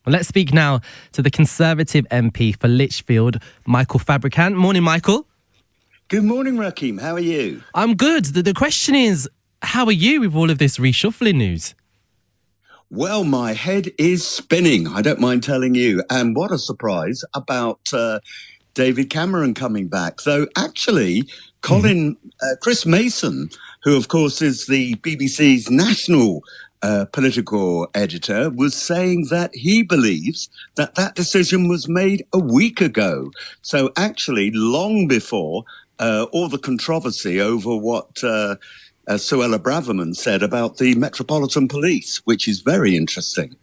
Well, let's speak now to the Conservative MP for Lichfield, Michael Fabricant. Morning, Michael. Good morning, Rakeem. How are you? I'm good. The question is, how are you with all of this reshuffling news? Well, my head is spinning, I don't mind telling you. And what a surprise about David Cameron coming back. Though, actually, Chris Mason, who, of course, is the BBC's national political editor, was saying that he believes that that decision was made a week ago. So, actually, long before all the controversy over what Suella Braverman said about the Metropolitan Police, which is very interesting.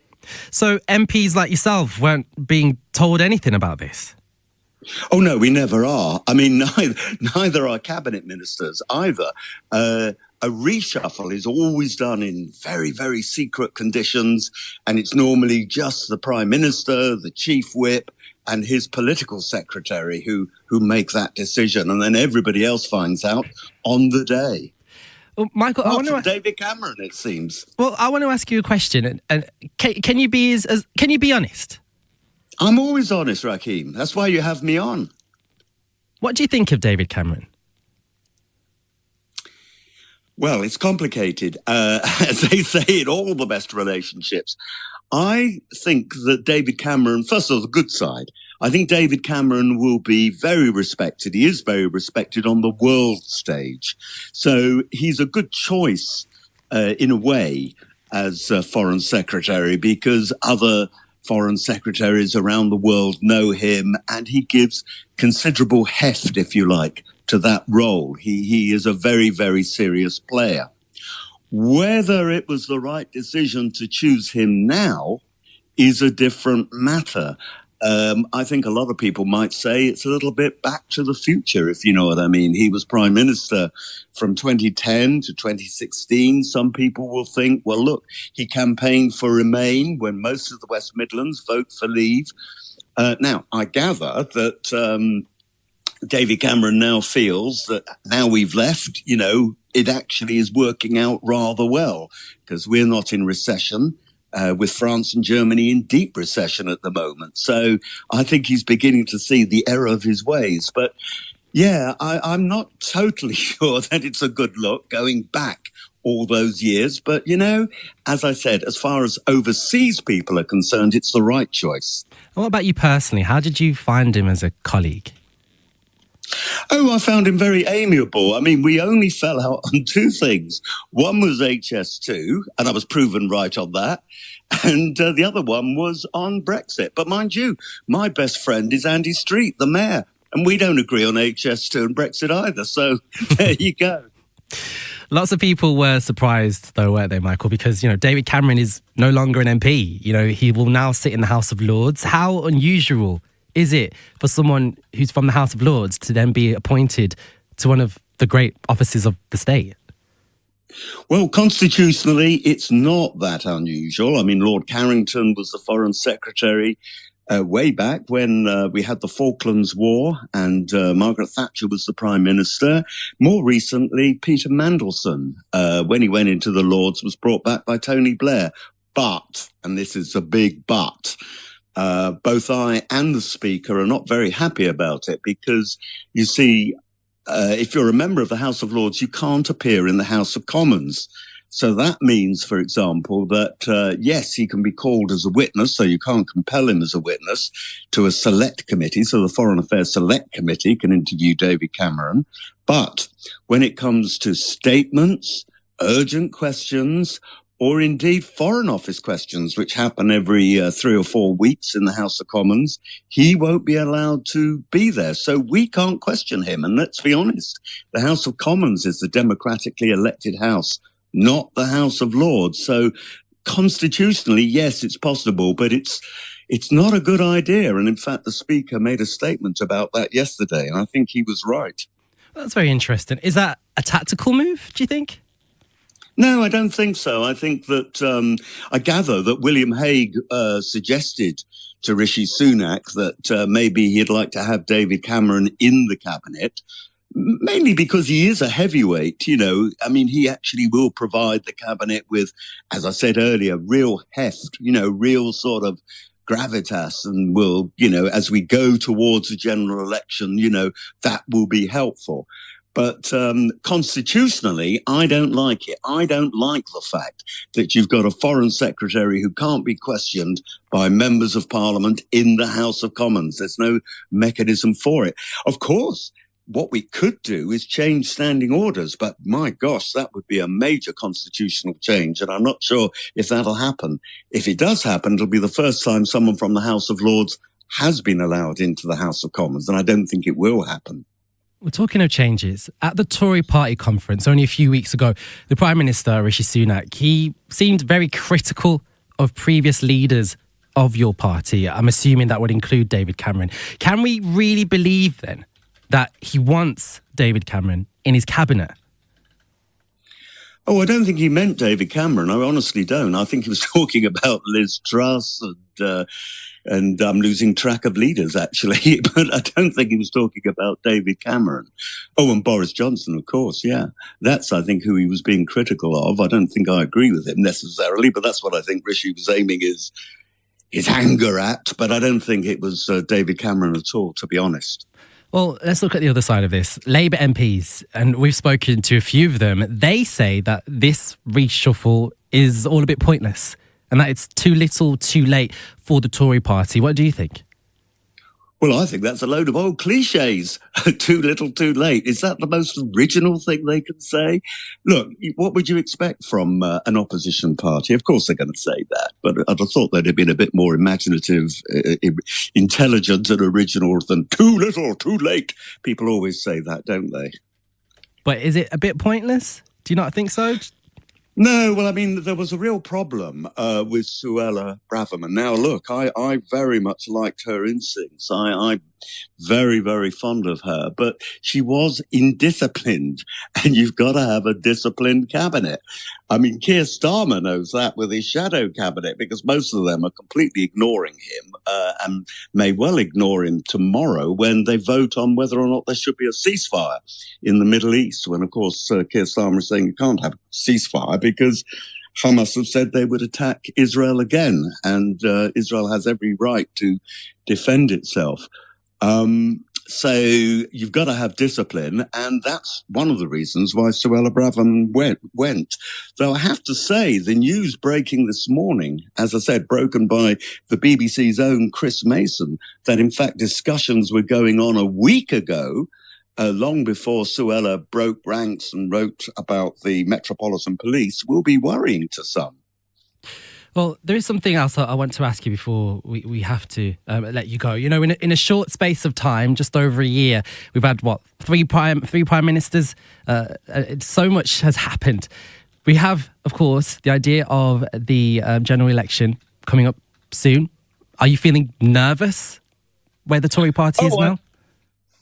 So MPs like yourself weren't being told anything about this? Oh, no, we never are. I mean, neither are cabinet ministers either. A reshuffle is always done in very, very secret conditions, and it's normally just the Prime Minister, the Chief Whip, and his political secretary who make that decision, and then everybody else finds out on the day. Well, Michael, I want to David Cameron, it seems. Well, I want to ask you a question, and can you be can you be honest? I'm always honest, Rakeem. That's why you have me on. What do you think of David Cameron? Well, it's complicated, as they say in all the best relationships. I think that David Cameron, first of all, the good side, I think David Cameron will be very respected. He is very respected on the world stage. So he's a good choice, in a way, as Foreign Secretary, because other foreign secretaries around the world know him, and he gives considerable heft, if you like, to that role. He is a very, very serious player. Whether it was the right decision to choose him now is a different matter. I think a lot of people might say it's a little bit back to the future, if you know what I mean. He was Prime Minister from 2010 to 2016. Some people will think, well, look, he campaigned for Remain when most of the West Midlands vote for Leave. Now, I gather that David Cameron now feels that now we've left, it actually is working out rather well because we're not in recession. With France and Germany in deep recession at the moment. So I think he's beginning to see the error of his ways. But yeah, I'm not totally sure that it's a good look going back all those years. But, as I said, as far as overseas people are concerned, it's the right choice. And what about you personally? How did you find him as a colleague? Oh, I found him very amiable. I mean, we only fell out on two things. One was HS2, and I was proven right on that. And the other one was on Brexit. But mind you, my best friend is Andy Street, the mayor. And we don't agree on HS2 and Brexit either. So there you go. Lots of people were surprised, though, weren't they, Michael? Because, David Cameron is no longer an MP. He will now sit in the House of Lords. How unusual is it for someone who's from the House of Lords to then be appointed to one of the great offices of the state? Well, constitutionally, it's not that unusual. I mean, Lord Carrington was the Foreign Secretary way back when we had the Falklands War, and Margaret Thatcher was the Prime Minister. More recently, Peter Mandelson, when he went into the Lords, was brought back by Tony Blair. But, and this is a big but, both I and the Speaker are not very happy about it because, you see, if you're a member of the House of Lords, you can't appear in the House of Commons. So that means, for example, that, yes, he can be called as a witness, so you can't compel him as a witness to a select committee. So the Foreign Affairs Select Committee can interview David Cameron. But when it comes to statements, urgent questions, or indeed Foreign Office questions, which happen every 3 or 4 weeks in the House of Commons, he won't be allowed to be there. So we can't question him. And let's be honest, the House of Commons is the democratically elected house, not the House of Lords. So constitutionally, yes, it's possible, but it's not a good idea. And in fact, the Speaker made a statement about that yesterday, and I think he was right. That's very interesting. Is that a tactical move, do you think? No, I don't think so. I think that I gather that William Hague suggested to Rishi Sunak that maybe he'd like to have David Cameron in the cabinet, mainly because he is a heavyweight. I mean, he actually will provide the cabinet with, as I said earlier, real heft, real sort of gravitas and will, as we go towards a general election, that will be helpful. But constitutionally, I don't like it. I don't like the fact that you've got a foreign secretary who can't be questioned by members of parliament in the House of Commons. There's no mechanism for it. Of course, what we could do is change standing orders, but my gosh, that would be a major constitutional change, and I'm not sure if that'll happen. If it does happen, it'll be the first time someone from the House of Lords has been allowed into the House of Commons, and I don't think it will happen. We're talking of changes. At the Tory party conference only a few weeks ago, the Prime Minister, Rishi Sunak, he seemed very critical of previous leaders of your party. I'm assuming that would include David Cameron. Can we really believe then that he wants David Cameron in his cabinet? Oh, I don't think he meant David Cameron. I honestly don't. I think he was talking about Liz Truss and I'm losing track of leaders, actually. But I don't think he was talking about David Cameron. Oh, and Boris Johnson, of course, yeah. That's, I think, who he was being critical of. I don't think I agree with him necessarily, but that's what I think Rishi was aiming his anger at. But I don't think it was David Cameron at all, to be honest. Well, let's look at the other side of this. Labour MPs, and we've spoken to a few of them, they say that this reshuffle is all a bit pointless and that it's too little, too late for the Tory party. What do you think? Well, I think that's a load of old cliches. Too little, too late. Is that the most original thing they can say? Look, what would you expect from an opposition party? Of course they're going to say that, but I'd have thought they'd have been a bit more imaginative, intelligent and original than too little, too late. People always say that, don't they? But is it a bit pointless? Do you not think so? No, well, I mean, there was a real problem with Suella Braverman. Now, look, I very much liked her instincts. I'm very, very fond of her, but she was indisciplined, and you've got to have a disciplined cabinet. I mean, Keir Starmer knows that with his shadow cabinet, because most of them are completely ignoring him and may well ignore him tomorrow when they vote on whether or not there should be a ceasefire in the Middle East, when, of course, Keir Starmer is saying you can't have a ceasefire because Hamas have said they would attack Israel again, and Israel has every right to defend itself. So you've got to have discipline, and that's one of the reasons why Suella Braverman went. Though I have to say, the news breaking this morning, as I said, broken by the BBC's own Chris Mason, that in fact discussions were going on a week ago, long before Suella broke ranks and wrote about the Metropolitan Police, will be worrying to some. Well, there is something else I want to ask you before we have to let you go. You know, in a short space of time, just over a year, we've had, three prime ministers. So much has happened. We have, of course, the idea of the general election coming up soon. Are you feeling nervous where the Tory party is now?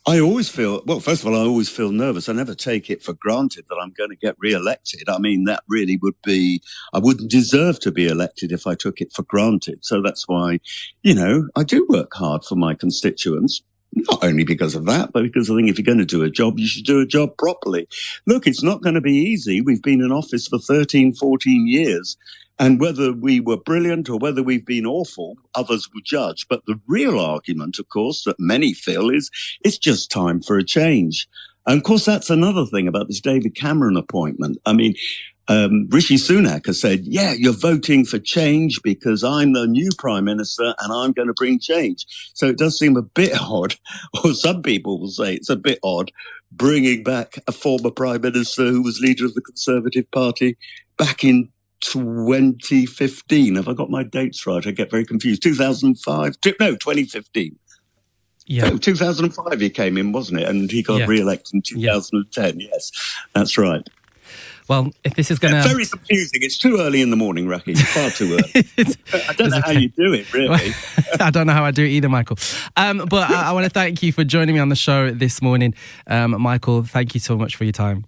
I always feel, well, first of all, I always feel nervous. I never take it for granted that I'm going to get re-elected. I mean, that really would be, I wouldn't deserve to be elected if I took it for granted. So that's why, I do work hard for my constituents. Not only because of that, but because I think if you're going to do a job, you should do a job properly. Look, it's not going to be easy. We've been in office for 13, 14 years. And whether we were brilliant or whether we've been awful, others will judge. But the real argument, of course, that many feel is it's just time for a change. And of course, that's another thing about this David Cameron appointment. I mean, Rishi Sunak has said, yeah, you're voting for change because I'm the new prime minister and I'm going to bring change. So it does seem a bit odd, or some people will say it's a bit odd, bringing back a former prime minister who was leader of the Conservative Party back in 2015. Have I got my dates right? I get very confused. 2015. Yeah. 2005 he came in, wasn't it? And he got re-elected in 2010. Yeah. Yes, that's right. Well, if this is going to... Very confusing. It's too early in the morning, Rakeem. Far too early. I don't know how you do it, really. I don't know how I do it either, Michael. But I want to thank you for joining me on the show this morning. Michael, thank you so much for your time.